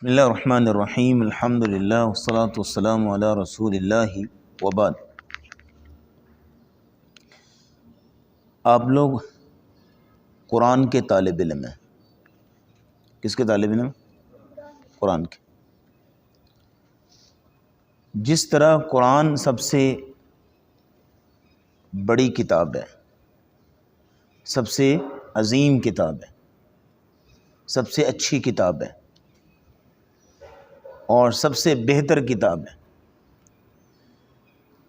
بسم اللہ الرحمن الرحیم الحمد للہ والصلاة والسلام علی رسول اللہ وبعد۔ آپ لوگ قرآن کے طالب علم ہیں۔ کس کے طالب علم؟ قرآن کے۔ جس طرح قرآن سب سے بڑی کتاب ہے، سب سے عظیم کتاب ہے، سب سے اچھی کتاب ہے اور سب سے بہتر کتاب ہے،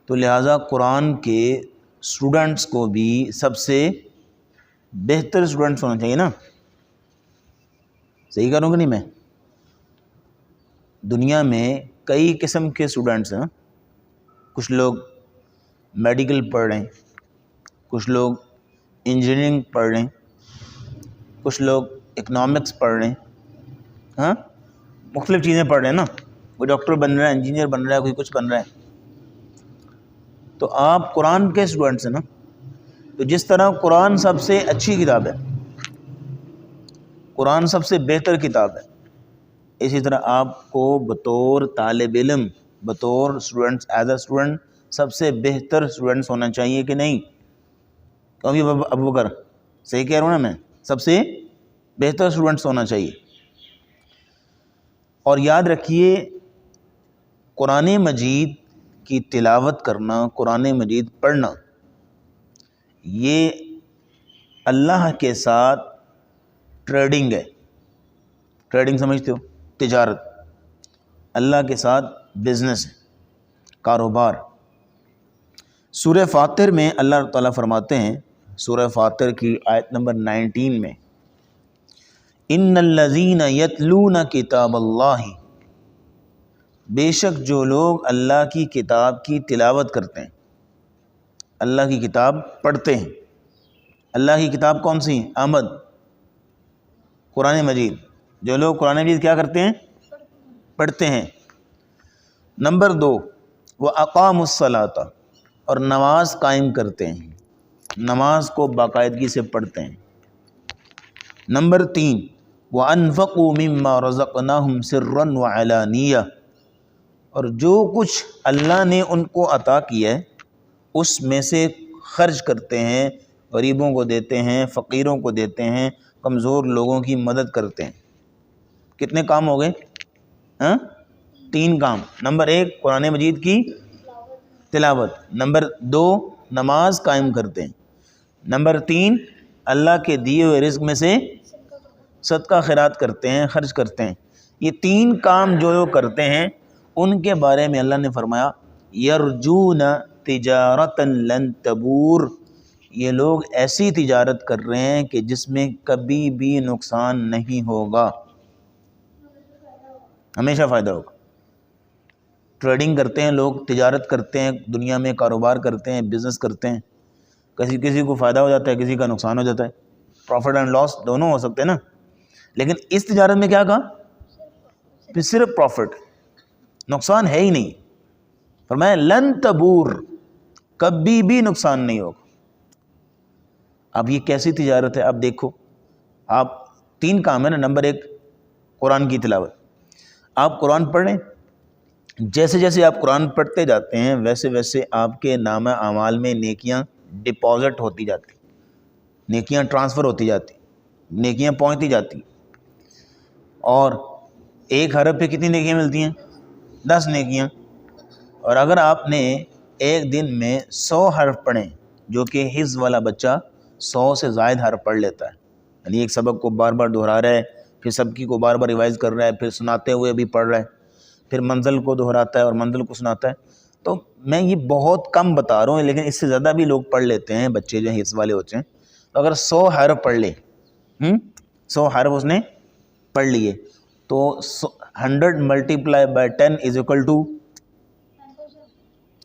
تو لہٰذا قرآن کے اسٹوڈنٹس کو بھی سب سے بہتر اسٹوڈنٹس ہونا چاہیے نا۔ صحیح کروں کہ نہیں میں؟ دنیا میں کئی قسم کے اسٹوڈنٹس ہیں۔ کچھ لوگ میڈیکل پڑھ رہے ہیں، کچھ لوگ انجینئرنگ پڑھ رہے ہیں، کچھ لوگ اکنامکس پڑھ رہے ہیں، ہاں مختلف چیزیں پڑھ رہے ہیں نا۔ کوئی ڈاکٹر بن رہا ہے، انجینئر بن رہا ہے، کوئی کچھ بن رہا ہے۔ تو آپ قرآن کے اسٹوڈنٹس ہیں نا۔ تو جس طرح قرآن سب سے اچھی کتاب ہے، قرآن سب سے بہتر کتاب ہے، اسی طرح آپ کو بطور طالب علم، بطور اسٹوڈنٹس، ایز اے اسٹوڈنٹ سب سے بہتر اسٹوڈنٹس ہونا چاہیے کہ نہیں؟ کیونکہ ابو بکر صحیح کہہ رہا ہوں نا میں؟ سب سے بہتر اسٹوڈنٹس ہونا چاہیے۔ اور یاد رکھیے، قرآن مجید کی تلاوت کرنا، قرآن مجید پڑھنا، یہ اللہ کے ساتھ ٹریڈنگ ہے۔ ٹریڈنگ سمجھتے ہو؟ تجارت۔ اللہ کے ساتھ بزنس ہے، کاروبار۔ سورہ فاطر میں اللہ تعالیٰ فرماتے ہیں، سورہ فاطر کی آیت نمبر 19 میں، ان الذین یتلون کتاب اللہ، بے شک جو لوگ اللہ کی کتاب کی تلاوت کرتے ہیں، اللہ کی کتاب پڑھتے ہیں۔ اللہ کی کتاب کون سی؟ آمد، قرآن مجید۔ جو لوگ قرآن مجید کیا کرتے ہیں؟ پڑھتے ہیں۔ نمبر 2، وَأَقَامُوا الصَّلَاةَ، اور نماز قائم کرتے ہیں، نماز کو باقاعدگی سے پڑھتے ہیں۔ نمبر 3، وَأَنفَقُوا مِمَّا رَزَقْنَاهُمْ سِرًّا وَعَلَانِيَّةً، اور جو کچھ اللہ نے ان کو عطا کیا ہے اس میں سے خرچ کرتے ہیں، غریبوں کو دیتے ہیں، فقیروں کو دیتے ہیں، کمزور لوگوں کی مدد کرتے ہیں۔ کتنے کام ہو گئے؟ 3 کام۔ نمبر 1، قرآن مجید کی تلاوت۔ نمبر 2، نماز قائم کرتے ہیں۔ نمبر 3، اللہ کے دیے ہوئے رزق میں سے صدقہ خیرات کرتے ہیں، خرچ کرتے ہیں۔ یہ 3 کام جو کرتے ہیں ان کے بارے میں اللہ نے فرمایا، یرجون تجارتا لن تبور، یہ لوگ ایسی تجارت کر رہے ہیں کہ جس میں کبھی بھی نقصان نہیں ہوگا، ہمیشہ فائدہ ہوگا۔ ٹریڈنگ کرتے ہیں لوگ، تجارت کرتے ہیں، دنیا میں کاروبار کرتے ہیں، بزنس کرتے ہیں۔ کسی کو فائدہ ہو جاتا ہے، کسی کا نقصان ہو جاتا ہے، پروفٹ اینڈ لاس دونوں ہو سکتے ہیں نا۔ لیکن اس تجارت میں کیا کہا؟ صرف پروفٹ، نقصان ہے ہی نہیں۔ فرمایا لن تبور، کبھی بھی نقصان نہیں ہوگا۔ اب یہ کیسی تجارت ہے؟ اب دیکھو، آپ 3 کام ہے نا۔ نمبر 1، قرآن کی تلاوت۔ آپ قرآن پڑھیں، جیسے جیسے آپ قرآن پڑھتے جاتے ہیں ویسے ویسے آپ کے نامہ اعمال میں نیکیاں ڈپازٹ ہوتی جاتی، نیکیاں ٹرانسفر ہوتی جاتی، نیکیاں پہنچتی جاتی۔ اور 1 حرف پہ کتنی نیکیاں ملتی ہیں؟ 10 نیکیاں۔ اور اگر آپ نے ایک دن میں 100 حرف پڑھیں، جو کہ حفظ والا بچہ 100 سے زائد حرف پڑھ لیتا ہے، یعنی ایک سبق کو بار بار دہرا رہا ہے، پھر سبکی کو بار بار ریوائز کر رہا ہے، پھر سناتے ہوئے بھی پڑھ رہا ہے، پھر منزل کو دہراتا ہے اور منزل کو سناتا ہے۔ تو میں یہ بہت کم بتا رہا ہوں، لیکن اس سے زیادہ بھی لوگ پڑھ لیتے ہیں، بچے جو حفظ والے ہوتے ہیں۔ تو اگر 100 حرف پڑھ لے، 100 حرف اس نے پڑھ لیے، تو 100 multiply by 10 is equal to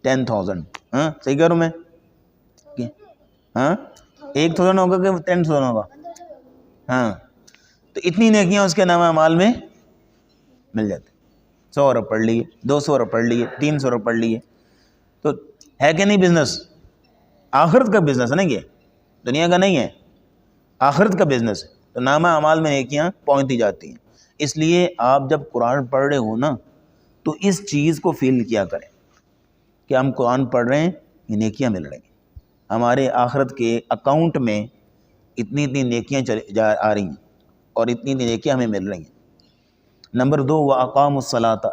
10,000۔ ہاں صحیح کہہ رہا ہوں میں؟ ہاں 1,000 ہوگا کہ 10,000 ہوگا؟ ہاں، تو اتنی نیکیاں اس کے نامہ اعمال میں مل جاتی۔ 100 حرف پڑھ لیے، 200 حرف پڑھ لیے، 300 حرف پڑھ لیے، تو ہے کہ نہیں بزنس؟ آخرت کا بزنس ہے نا، یہ دنیا کا نہیں ہے، آخرت کا بزنس ہے۔ تو نامہ اعمال میں نیکیاں پہنچتی جاتی ہیں۔ اس لیے آپ جب قرآن پڑھ رہے ہو نا تو اس چیز کو فیل کیا کریں کہ ہم قرآن پڑھ رہے ہیں، یہ نیکیاں مل رہی ہیں، ہمارے آخرت کے اکاؤنٹ میں اتنی نیکیاں آ رہی ہیں اور اتنی نیکیاں ہمیں مل رہی ہیں۔ نمبر 2، وَأَقَامُوا الصَّلَاةَ،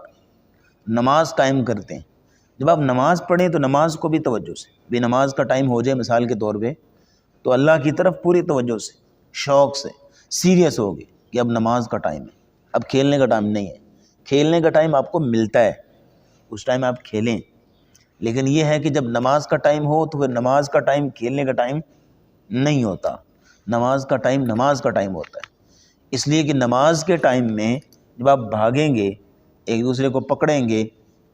نماز قائم کرتے ہیں۔ جب آپ نماز پڑھیں تو نماز کو بھی توجہ سے، بھی نماز کا ٹائم ہو جائے مثال کے طور پہ تو اللہ کی طرف پوری توجہ سے، شوق سے، سیریس ہوگی کہ اب نماز کا ٹائم ہے، اب کھیلنے کا ٹائم نہیں ہے۔ کھیلنے کا ٹائم آپ کو ملتا ہے، اس ٹائم آپ کھیلیں، لیکن یہ ہے کہ جب نماز کا ٹائم ہو تو پھر نماز کا ٹائم کھیلنے کا ٹائم نہیں ہوتا، نماز کا ٹائم نماز کا ٹائم ہوتا ہے۔ اس لیے کہ نماز کے ٹائم میں جب آپ بھاگیں گے، ایک دوسرے کو پکڑیں گے،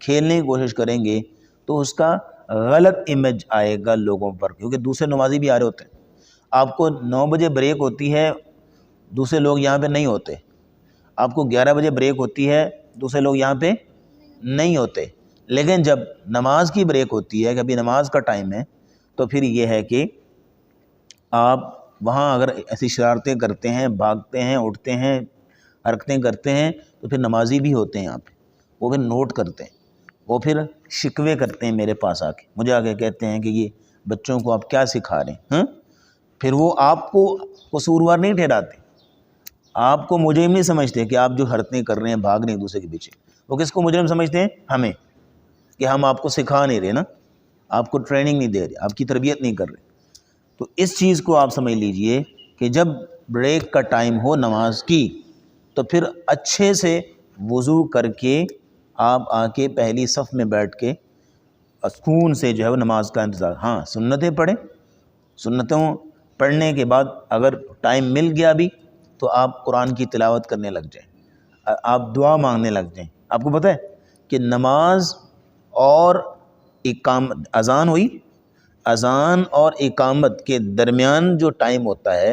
کھیلنے کی کوشش کریں گے تو اس کا غلط امیج آئے گا لوگوں پر، کیونکہ دوسرے نمازی بھی آ رہے ہوتے ہیں۔ آپ کو 9 بجے بریک ہوتی ہے، دوسرے لوگ یہاں پہ نہیں ہوتے، آپ کو 11 بجے بریک ہوتی ہے، دوسرے لوگ یہاں پہ نہیں ہوتے، لیکن جب نماز کی بریک ہوتی ہے کہ ابھی نماز کا ٹائم ہے تو پھر یہ ہے کہ آپ وہاں اگر ایسی شرارتیں کرتے ہیں، بھاگتے ہیں، اٹھتے ہیں، حرکتیں کرتے ہیں تو پھر نمازی بھی ہوتے ہیں یہاں پہ، وہ پھر نوٹ کرتے ہیں، وہ پھر شکوے کرتے ہیں میرے پاس آ کے، مجھے آ کے کہتے ہیں کہ یہ بچوں کو آپ کیا سکھا رہے ہیں، پھر وہ آپ کو قصوروار نہیں ٹھہراتے، آپ کو مجرم نہیں سمجھتے کہ آپ جو حرکتیں کر رہے ہیں، بھاگ رہے ہیں دوسرے کے پیچھے، وہ کس کو مجرم سمجھتے ہیں؟ ہمیں، کہ ہم آپ کو سکھا نہیں رہے نا، آپ کو ٹریننگ نہیں دے رہے، آپ کی تربیت نہیں کر رہے۔ تو اس چیز کو آپ سمجھ لیجئے کہ جب بریک کا ٹائم ہو نماز کی تو پھر اچھے سے وضو کر کے آپ آ کے پہلی صف میں بیٹھ کے سکون سے جو ہے وہ نماز کا انتظار، ہاں سنتیں پڑھیں، سنتوں پڑھنے کے بعد اگر ٹائم مل گیا بھی تو آپ قرآن کی تلاوت کرنے لگ جائیں، آپ دعا مانگنے لگ جائیں۔ آپ کو پتہ ہے کہ نماز اور اذان ہوئی، اذان اور اقامت کے درمیان جو ٹائم ہوتا ہے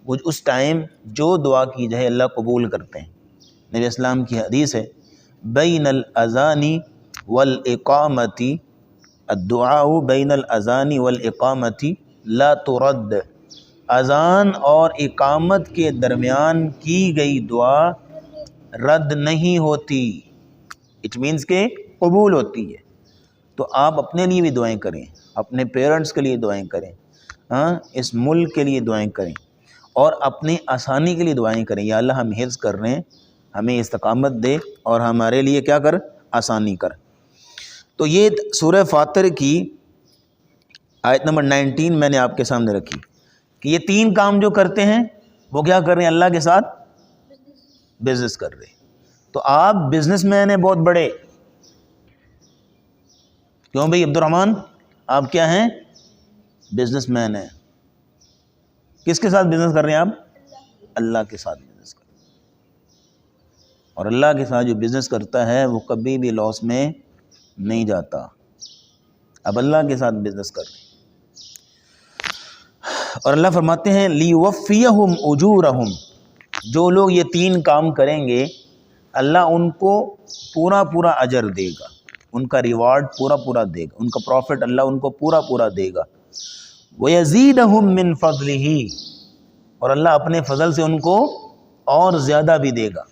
وہ اس ٹائم جو دعا کی جائے اللہ قبول کرتے ہیں۔ نبی اسلام کی حدیث ہے، بین الاذان والاقامت الدعاء بین الاذان والاقامت لا ترد، اذان اور اقامت کے درمیان کی گئی دعا رد نہیں ہوتی، اٹ مینس کہ قبول ہوتی ہے۔ تو آپ اپنے لیے بھی دعائیں کریں، اپنے پیرنٹس کے لیے دعائیں کریں، اس ملک کے لیے دعائیں کریں، اور اپنی آسانی کے لیے دعائیں کریں، یا اللہ ہم حفظ کر رہے ہیں، ہمیں استقامت دے اور ہمارے لیے کیا کر، آسانی کر۔ تو یہ سورہ فاطر کی آیت نمبر 19 میں نے آپ کے سامنے رکھی کہ یہ 3 کام جو کرتے ہیں وہ کیا کر رہے ہیں؟ اللہ کے ساتھ بزنس کر رہے ہیں۔ تو آپ بزنس مین ہیں بہت بڑے، کیوں بھئی عبد الرحمن آپ کیا ہیں؟ بزنس مین ہیں۔ کس کے ساتھ بزنس کر رہے ہیں آپ؟ اللہ کے ساتھ بزنس کر رہے ہیں، اور اللہ کے ساتھ جو بزنس کرتا ہے وہ کبھی بھی لاس میں نہیں جاتا۔ اب اللہ کے ساتھ بزنس کر رہے ہیں، اور اللہ فرماتے ہیں لیوفیہم اجورہم، جو لوگ یہ 3 کام کریں گے اللہ ان کو پورا پورا اجر دے گا، ان کا ریوارڈ پورا پورا دے گا، ان کا پروفٹ اللہ ان کو پورا پورا دے گا۔ وَيَزِيدَهُم مِّن فَضْلِهِ، اور اللہ اپنے فضل سے ان کو اور زیادہ بھی دے گا۔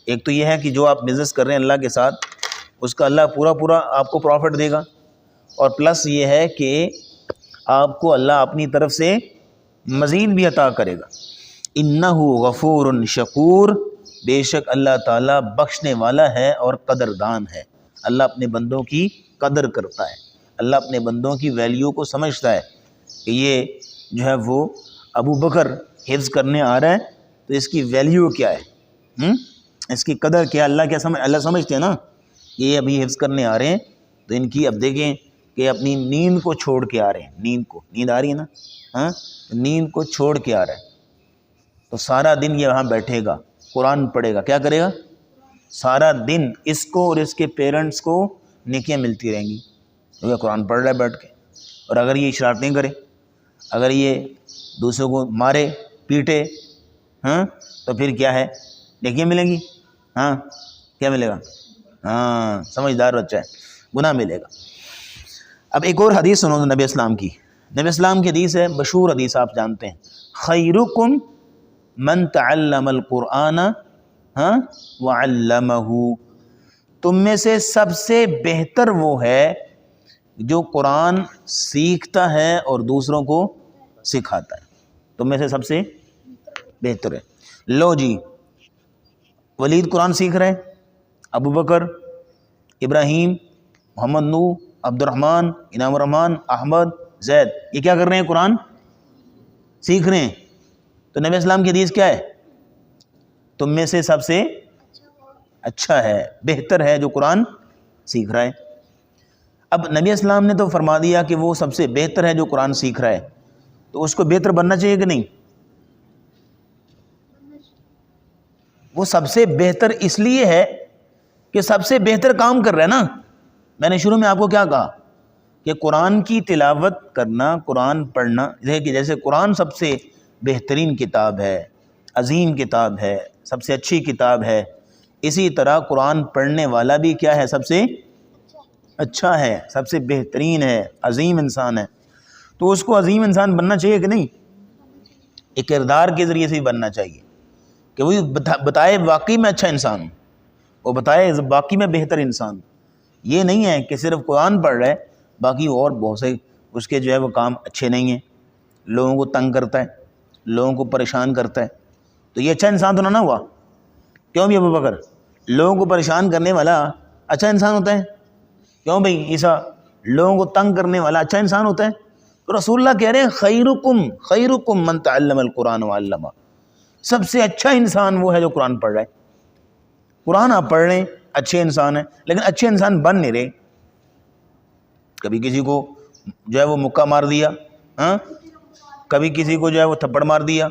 ایک تو یہ ہے کہ جو آپ بزنس کر رہے ہیں اللہ کے ساتھ، اس کا اللہ پورا پورا آپ کو پروفٹ دے گا، اور پلس یہ ہے کہ آپ کو اللہ اپنی طرف سے مزید بھی عطا کرے گا۔ اِنَّهُ غَفُورٌ شَکُور، بے شک اللہ تعالیٰ بخشنے والا ہے اور قدردان ہے۔ اللہ اپنے بندوں کی قدر کرتا ہے، اللہ اپنے بندوں کی ویلیو کو سمجھتا ہے کہ یہ جو ہے وہ ابو بکر حفظ کرنے آ رہا ہے تو اس کی ویلیو کیا ہے، اس کی قدر کیا، اللہ سمجھتے ہیں نا کہ یہ ابھی حفظ کرنے آ رہے ہیں، تو ان کی اب دیکھیں کہ اپنی نیند کو چھوڑ کے آ رہے ہیں، نیند آ رہی ہے نا، نیند کو چھوڑ کے آ رہا ہے، تو سارا دن یہ وہاں بیٹھے گا، قرآن پڑھے گا، کیا کرے گا سارا دن، اس کو اور اس کے پیرنٹس کو نیکیاں ملتی رہیں گی کیونکہ قرآن پڑھ رہا ہے بیٹھ کے۔ اور اگر یہ شرارتیں کرے، اگر یہ دوسروں کو مارے پیٹے، تو پھر کیا ہے، نیکیاں ملیں گی، کیا ملے گا، سمجھدار بچہ ہے، گناہ ملے گا۔ اب ایک اور حدیث سنو نبی اسلام کی، نبی اسلام کی حدیث ہے، مشہور حدیث آپ جانتے ہیں، خیرکم من تعلم القرآن ہاں وعلمہ، تم میں سے سب سے بہتر وہ ہے جو قرآن سیکھتا ہے اور دوسروں کو سکھاتا ہے، تم میں سے سب سے بہتر ہے۔ لو جی، ولید قرآن سیکھ رہے، ابو بکر، ابراہیم، محمد نوح، عبد الرحمن، انعام الرحمن، احمد، زید، یہ کیا کر رہے ہیں؟ قرآن سیکھ رہے ہیں۔ تو نبی اسلام کی حدیث کیا ہے؟ تم میں سے سب سے اچھا ہے، بہتر ہے جو قرآن سیکھ رہا ہے۔ اب نبی اسلام نے تو فرما دیا کہ وہ سب سے بہتر ہے جو قرآن سیکھ رہا ہے، تو اس کو بہتر بننا چاہیے کہ نہیں؟ وہ سب سے بہتر اس لیے ہے کہ سب سے بہتر کام کر رہا ہے نا۔ میں نے شروع میں آپ کو کیا کہا کہ قرآن کی تلاوت کرنا، قرآن پڑھنا، جیسے قرآن سب سے بہترین کتاب ہے، عظیم کتاب ہے، سب سے اچھی کتاب ہے، اسی طرح قرآن پڑھنے والا بھی کیا ہے؟ سب سے اچھا ہے، سب سے بہترین ہے، عظیم انسان ہے۔ تو اس کو عظیم انسان بننا چاہیے کہ نہیں؟ ایک کردار کے ذریعے سے ہی بننا چاہیے کہ وہ بتائے واقعی میں اچھا انسان ہوں، وہ بتائے باقی میں بہتر انسان۔ یہ نہیں ہے کہ صرف قرآن پڑھ رہا ہے، باقی اور بہت سے اس کے جو ہے وہ کام اچھے نہیں ہیں، لوگوں کو تنگ کرتا ہے، لوگوں کو پریشان کرتا ہے، تو یہ اچھا انسان تو نہ ہوا۔ کیوں بھی ابو بکر؟ لوگوں کو پریشان کرنے والا اچھا انسان ہوتا ہے؟ کیوں بھئی عیسیٰ؟ لوگوں کو تنگ کرنے والا اچھا انسان ہوتا ہے؟ تو رسول اللہ کہہ رہے ہیں خیرکم من تعلم القرآن وعلمہ، سب سے اچھا انسان وہ ہے جو قرآن پڑھ رہا ہے۔ قرآن آپ پڑھ رہے ہیں، اچھے انسان ہیں، لیکن اچھے انسان بن نہیں رہے۔ کبھی کسی کو جو ہے وہ مکہ مار دیا، ہاں، کبھی کسی کو جو ہے وہ تھپڑ مار دیا،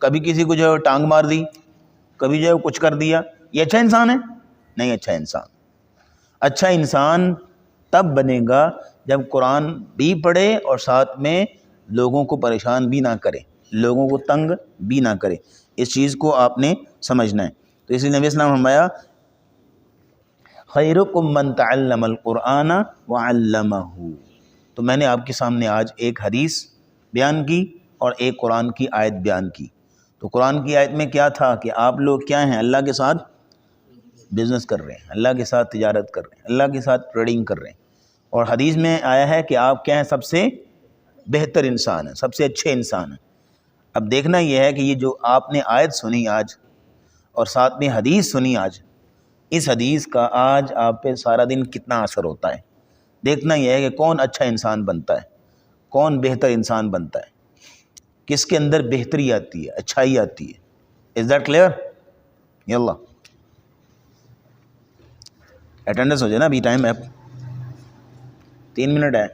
کبھی کسی کو جو ہے وہ ٹانگ مار دی، کبھی جو ہے وہ کچھ کر دیا، یہ اچھا انسان ہے؟ نہیں اچھا انسان۔ اچھا انسان تب بنے گا جب قرآن بھی پڑھے اور ساتھ میں لوگوں کو پریشان بھی نہ کرے، لوگوں کو تنگ بھی نہ کرے۔ اس چیز کو آپ نے سمجھنا ہے۔ تو اس لیے نبی اسلام نے فرمایا خیرکم من تعلم القرآن وعلمہ۔ تو میں نے آپ کے سامنے آج ایک حدیث بیان کی اور ایک قرآن کی آیت بیان کی۔ تو قرآن کی آیت میں کیا تھا کہ آپ لوگ کیا ہیں؟ اللہ کے ساتھ بزنس کر رہے ہیں، اللہ کے ساتھ تجارت کر رہے ہیں، اللہ کے ساتھ ٹریڈنگ کر رہے ہیں۔ اور حدیث میں آیا ہے کہ آپ کیا ہیں؟ سب سے بہتر انسان ہیں، سب سے اچھے انسان ہیں۔ اب دیکھنا یہ ہے کہ یہ جو آپ نے آیت سنی آج اور ساتھ میں حدیث سنی آج، اس حدیث کا آج آپ پہ سارا دن کتنا اثر ہوتا ہے۔ دیکھنا یہ ہے کہ کون اچھا انسان بنتا ہے، کون بہتر انسان بنتا ہے، کس کے اندر بہتری آتی ہے، اچھائی آتی ہے۔ Is that clear? یاللہ اٹینڈنس ہو جائے نا، ابھی ٹائم ہے 3 منٹ ہے۔